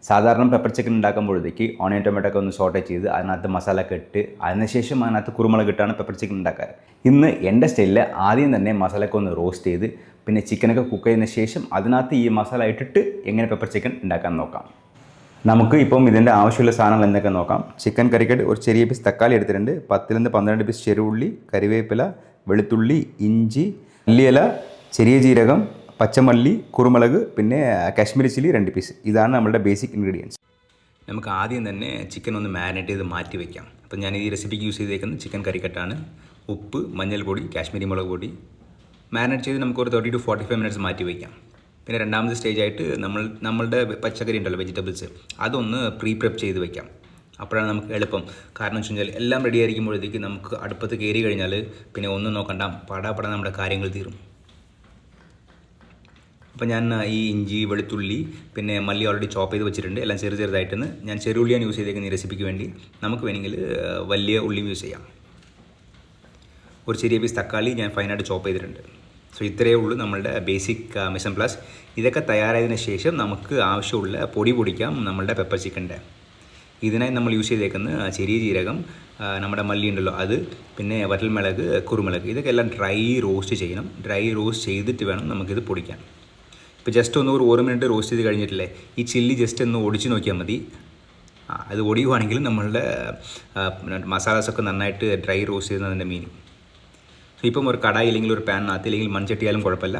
സാധാരണ pepper chicken ഉണ്ടാക്കുമ്പോഴത്തേക്ക് onion tomato ഒക്കെ ഒന്ന് സോട്ടേ ചെയ്ത് അതിനകത്ത് മസാല ഒക്കെ ഇട്ട് അതിനുശേഷം അതിനകത്ത് കുരുമുളക് ഇട്ടാണ് പെപ്പർ ചിക്കൻ ഉണ്ടാക്കാറ്. ഇന്ന് എൻ്റെ സ്റ്റൈലിൽ ആദ്യം തന്നെ മസാലയൊക്കെ ഒന്ന് റോസ്റ്റ് ചെയ്ത് പിന്നെ ചിക്കനൊക്കെ കുക്ക് ചെയ്തതിന് ശേഷം അതിനകത്ത് ഈ മസാല ഇട്ടിട്ട് എങ്ങനെ പെപ്പർ ചിക്കൻ ഉണ്ടാക്കാൻ നോക്കാം. നമുക്ക് ഇപ്പം ഇതിൻ്റെ ആവശ്യമുള്ള സാധനങ്ങൾ എന്തൊക്കെ നോക്കാം. ചിക്കൻ കറിക്കട്ട് ഒരു ചെറിയ പീസ് തക്കാളി എടുത്തിട്ടുണ്ട്, 10-12 പീസ് ചെറുള്ളി, കറിവേപ്പില, വെളുത്തുള്ളി, ഇഞ്ചി, മല്ലിയില, ചെറിയ ജീരകം, പച്ചമല്ലി, കുരുമുളക്, പിന്നെ കാശ്മീരി ചില്ലി 2 പീസ്. ഇതാണ് നമ്മുടെ ബേസിക് ഇൻഗ്രീഡിയൻസ്. നമുക്ക് ആദ്യം തന്നെ ചിക്കൻ ഒന്ന് മാരിനേറ്റ് ചെയ്ത് മാറ്റി വയ്ക്കാം. അപ്പോൾ ഞാൻ ഈ റെസിപ്പിക്ക് യൂസ് ചെയ്തേക്കുന്നത് ചിക്കൻ കറിക്കട്ടാണ്. ഉപ്പ്, മഞ്ഞൾപ്പൊടി, കാശ്മീരി മുളക് പൊടി മാരിനേറ്റ് ചെയ്ത് നമുക്ക് ഒരു 30 to 45 മിനിറ്റ്സ് മാറ്റി വയ്ക്കാം. പിന്നെ രണ്ടാമത്തെ സ്റ്റേജായിട്ട് നമ്മളുടെ പച്ചക്കറി ഉണ്ടല്ലോ, വെജിറ്റബിൾസ്, അതൊന്ന് പ്രീപ്രെപ്പ് ചെയ്ത് വയ്ക്കാം. അപ്പോഴാണ് നമുക്ക് എളുപ്പം. കാരണം വെച്ച് കഴിഞ്ഞാൽ എല്ലാം റെഡി ആയിരിക്കുമ്പോഴത്തേക്ക് നമുക്ക് അടുപ്പത്ത് കയറി കഴിഞ്ഞാൽ പിന്നെ ഒന്നും നോക്കണ്ട, പടാപട നമ്മുടെ കാര്യങ്ങൾ തീരും. അപ്പോൾ ഞാൻ ഈ ഇഞ്ചി, വെളുത്തുള്ളി, പിന്നെ മല്ലി ഓൾറെഡി ചോപ്പ് ചെയ്ത് വെച്ചിട്ടുണ്ട്. എല്ലാം ചെറുതായിട്ടെന്ന്. ഞാൻ ചെറുള്ളിയാണ് യൂസ് ചെയ്തേക്കുന്നത് ഈ റെസിപ്പിക്ക് വേണ്ടി. നമുക്ക് വേണമെങ്കിൽ വലിയ ഉള്ളിയും യൂസ് ചെയ്യാം. ഒരു ചെറിയ പീസ് തക്കാളി ഞാൻ ഫൈനായിട്ട് ചോപ്പ് ചെയ്തിട്ടുണ്ട്. സോ ഇത്രയേ ഉള്ളൂ നമ്മളുടെ ബേസിക് മിസൻ പ്ലസ്. ഇതൊക്കെ തയ്യാറായതിനു ശേഷം നമുക്ക് ആവശ്യമുള്ള പൊടി പൊടിക്കാം നമ്മളുടെ പെപ്പർ ചിക്കൻ്റെ. ഇതിനായി നമ്മൾ യൂസ് ചെയ്തേക്കുന്നത് ചെറിയ ജീരകം, നമ്മുടെ മല്ലി ഉണ്ടല്ലോ അത്, പിന്നെ വറ്റൽമുളക്, കുരുമുളക്, ഇതൊക്കെ എല്ലാം ഡ്രൈ റോസ്റ്റ് ചെയ്യണം. ഡ്രൈ റോസ്റ്റ് ചെയ്തിട്ട് വേണം നമുക്കിത് പൊടിക്കാൻ. ഇപ്പോൾ ജസ്റ്റ് ഒന്ന് ഒരു 1 മിനിറ്റ് റോസ്റ്റ് ചെയ്ത് കഴിഞ്ഞിട്ടില്ലേ, ഈ ചില്ലി ജസ്റ്റ് ഒന്ന് ഒടിച്ച് നോക്കിയാൽ മതി. അത് ഒടിയുവാണെങ്കിൽ നമ്മളുടെ മസാലാസൊക്കെ നന്നായിട്ട് ഡ്രൈ റോസ്റ്റ് ചെയ്യുന്നതിൻ്റെ മീനിങ്. സോ ഇപ്പം ഒരു കടായി അല്ലെങ്കിൽ ഒരു പാനിനകത്ത് അല്ലെങ്കിൽ മൺചട്ടിയാലും കുഴപ്പമില്ല,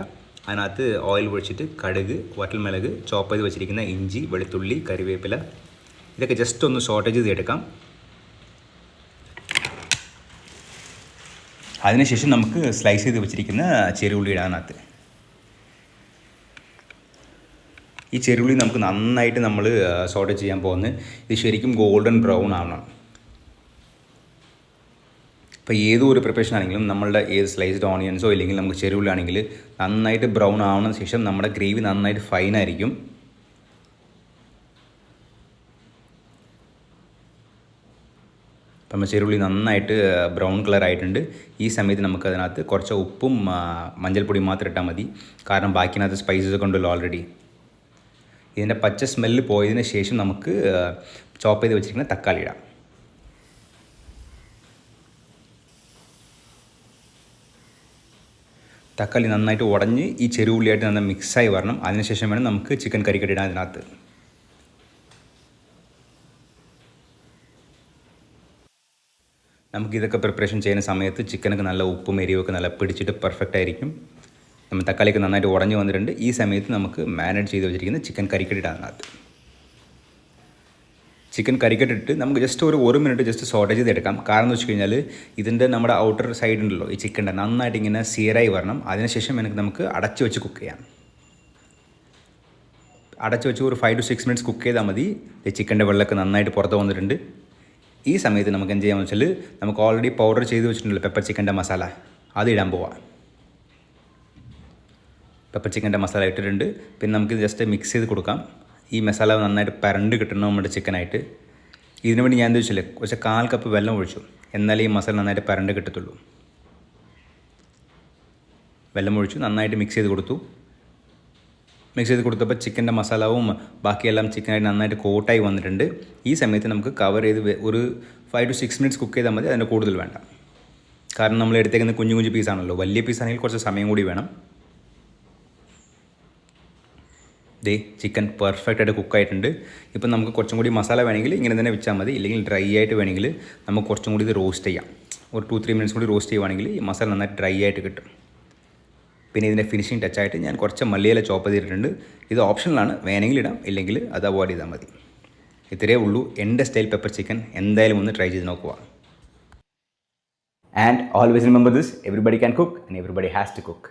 അതിനകത്ത് ഓയിൽ ഒഴിച്ചിട്ട് കടുക്, വറ്റൽമുളക്, ചോപ്പ് ചെയ്ത് വെച്ചിരിക്കുന്ന ഇഞ്ചി, വെളുത്തുള്ളി, കറിവേപ്പില, ഇതൊക്കെ ജസ്റ്റ് ഒന്ന് സോട്ടേജ് ചെയ്തെടുക്കാം. അതിനുശേഷം നമുക്ക് സ്ലൈസ് ചെയ്ത് വെച്ചിരിക്കുന്ന ചെറുള്ളി ഇടാനകത്ത്. ഈ ചെറുള്ളി നമുക്ക് നന്നായിട്ട് നമ്മൾ സോട്ട് ചെയ്യാൻ പോകുന്നത്. ഇത് ശരിക്കും ഗോൾഡൻ ബ്രൗൺ ആവണം. ഇപ്പോൾ ഏതോ ഒരു പ്രിപ്പറേഷൻ ആണെങ്കിലും നമ്മളുടെ ഏത് സ്ലൈസ്ഡ് ഓണിയൻസോ ഇല്ലെങ്കിൽ നമുക്ക് ചെറുള്ളി ആണെങ്കിൽ നന്നായിട്ട് ബ്രൗൺ ആവുന്ന ശേഷം നമ്മുടെ ഗ്രേവി നന്നായിട്ട് ഫൈനായിരിക്കും. നമ്മൾ ചെറുള്ളി നന്നായിട്ട് ബ്രൗൺ കളർ ആയിട്ടുണ്ട്. ഈ സമയത്ത് നമുക്ക് അതിനകത്ത് കുറച്ച് ഉപ്പും മഞ്ഞൾപ്പൊടി മാത്രം ഇട്ടാൽ മതി. കാരണം ബാക്കിനകത്ത് സ്പൈസസ് ഒക്കെ ഉണ്ടല്ലോ ഓൾറെഡി. ഇതിൻ്റെ പച്ച സ്മെല്ല് പോയതിന് ശേഷം നമുക്ക് ചോപ്പ് ചെയ്ത് വെച്ചിരിക്കുന്ന തക്കാളി ഇടാം. തക്കാളി നന്നായിട്ട് ഉടഞ്ഞ് ഈ ചെറുള്ളിയായിട്ട് നന്നായി മിക്സായി വരണം. അതിനുശേഷം വേണം നമുക്ക് ചിക്കൻ കറിക്കട്ട് ഇടാൻ അതിനകത്ത്. നമുക്കിതൊക്കെ പ്രിപ്പറേഷൻ ചെയ്യുന്ന സമയത്ത് ചിക്കനൊക്കെ നല്ല ഉപ്പും എരിവൊക്കെ നല്ല പിടിച്ചിട്ട് പെർഫെക്റ്റ് ആയിരിക്കും. നമ്മൾ തക്കാളിയൊക്കെ നന്നായിട്ട് ഉടഞ്ഞ് വന്നിട്ടുണ്ട്. ഈ സമയത്ത് നമുക്ക് മാരിനേറ്റ് ചെയ്ത് വെച്ചിരിക്കുന്ന ചിക്കൻ കറിക്കട്ട് ഇടാൻ അതിനകത്ത്. ചിക്കൻ കറിക്കട്ടിട്ട് നമുക്ക് ജസ്റ്റ് ഒരു 1 മിനിറ്റ് ജസ്റ്റ് സോട്ടേജ് ചെയ്തെടുക്കാം. കാരണം എന്ന് വെച്ച് കഴിഞ്ഞാൽ ഇതിൻ്റെ നമ്മുടെ ഔട്ടർ സൈഡ് ഉണ്ടല്ലോ ഈ ചിക്കൻ്റെ നന്നായിട്ട് ഇങ്ങനെ സിയറായി വരണം. അതിനുശേഷം നമുക്ക് അടച്ച് വെച്ച് കുക്ക് ചെയ്യാം. അടച്ച് വെച്ച് ഒരു 5 to 6 മിനിറ്റ്സ് കുക്ക് ചെയ്താൽ മതി. ഈ ചിക്കൻ്റെ വെള്ളമൊക്കെ നന്നായിട്ട് പുറത്ത് വന്നിട്ടുണ്ട്. ഈ സമയത്ത് നമുക്ക് എന്ത് ചെയ്യാമെന്ന് വെച്ചാൽ നമുക്ക് ഓൾറെഡി പൗഡർ ചെയ്ത് വെച്ചിട്ടുണ്ടല്ലോ പെപ്പർ ചിക്കൻ്റെ മസാല, അത് ഇടാൻ പോവാം. പെപ്പർ ചിക്കൻ്റെ മസാല ഇട്ടിട്ടുണ്ട്. പിന്നെ നമുക്ക് ജസ്റ്റ് മിക്സ് ചെയ്ത് കൊടുക്കാം. ഈ മസാല നന്നായിട്ട് പരണ്ട് കിട്ടണം നമ്മുടെ ചിക്കനായിട്ട്. ഇതിനു വേണ്ടി ഞാൻ എന്താ വെച്ചാൽ കുറച്ച് 1/4 കപ്പ് വെള്ളം ഒഴിച്ചു. എന്നാലേ ഈ മസാല നന്നായിട്ട് പരണ്ട് കിട്ടത്തുള്ളൂ. വെള്ളം ഒഴിച്ചു നന്നായിട്ട് മിക്സ് ചെയ്ത് കൊടുത്തു. മിക്സ് ചെയ്ത് കൊടുത്തപ്പോൾ ചിക്കൻ്റെ മസാലവും ബാക്കിയെല്ലാം ചിക്കനായിട്ട് നന്നായിട്ട് കോട്ടായി വന്നിട്ടുണ്ട്. ഈ സമയത്ത് നമുക്ക് കവർ ചെയ്ത് ഒരു 5 to 6 മിനിറ്റ്സ് കുക്ക് ചെയ്താൽ മതി. അതിൻ്റെ കൂടുതൽ വേണ്ട. കാരണം നമ്മൾ എടുത്തേക്കുന്ന കുഞ്ഞു പീസാണല്ലോ. വലിയ പീസാണെങ്കിൽ കുറച്ച് സമയം കൂടി വേണം. ചിക്കൻ പെർഫെക്റ്റ് ആയിട്ട് കുക്കായിട്ടുണ്ട്. ഇപ്പം നമുക്ക് കുറച്ചും കൂടി മസാല വേണമെങ്കിൽ ഇങ്ങനെ തന്നെ വെച്ചാൽ മതി. ഇല്ലെങ്കിൽ ഡ്രൈ ആയിട്ട് വേണമെങ്കിൽ നമുക്ക് കുറച്ചും കൂടി ഇത് റോസ്റ്റ് ചെയ്യാം. ഒരു 2-3 മിനിറ്റ്സ് കൂടി റോസ്റ്റ് ചെയ്യുവാണെങ്കിൽ ഈ മസാല നന്നായിട്ട് ഡ്രൈ ആയിട്ട് കിട്ടും. പിന്നെ ഇതിൻ്റെ ഫിനിഷിങ് ടച്ചായിട്ട് ഞാൻ കുറച്ച് മല്ലിയില ചോപ്പ് ചെയ്തിട്ടുണ്ട്. ഇത് ഓപ്ഷനിലാണ്, വേണമെങ്കിൽ ഇടാം, ഇല്ലെങ്കിൽ അത് അവോയ്ഡ് ചെയ്താൽ മതി. ഇത്രയേ ഉള്ളൂ എൻ്റെ സ്റ്റൈൽ പെപ്പർ ചിക്കൻ. എന്തായാലും ഒന്ന് ട്രൈ ചെയ്ത് നോക്കുക. And always remember this, everybody can cook and everybody has to cook.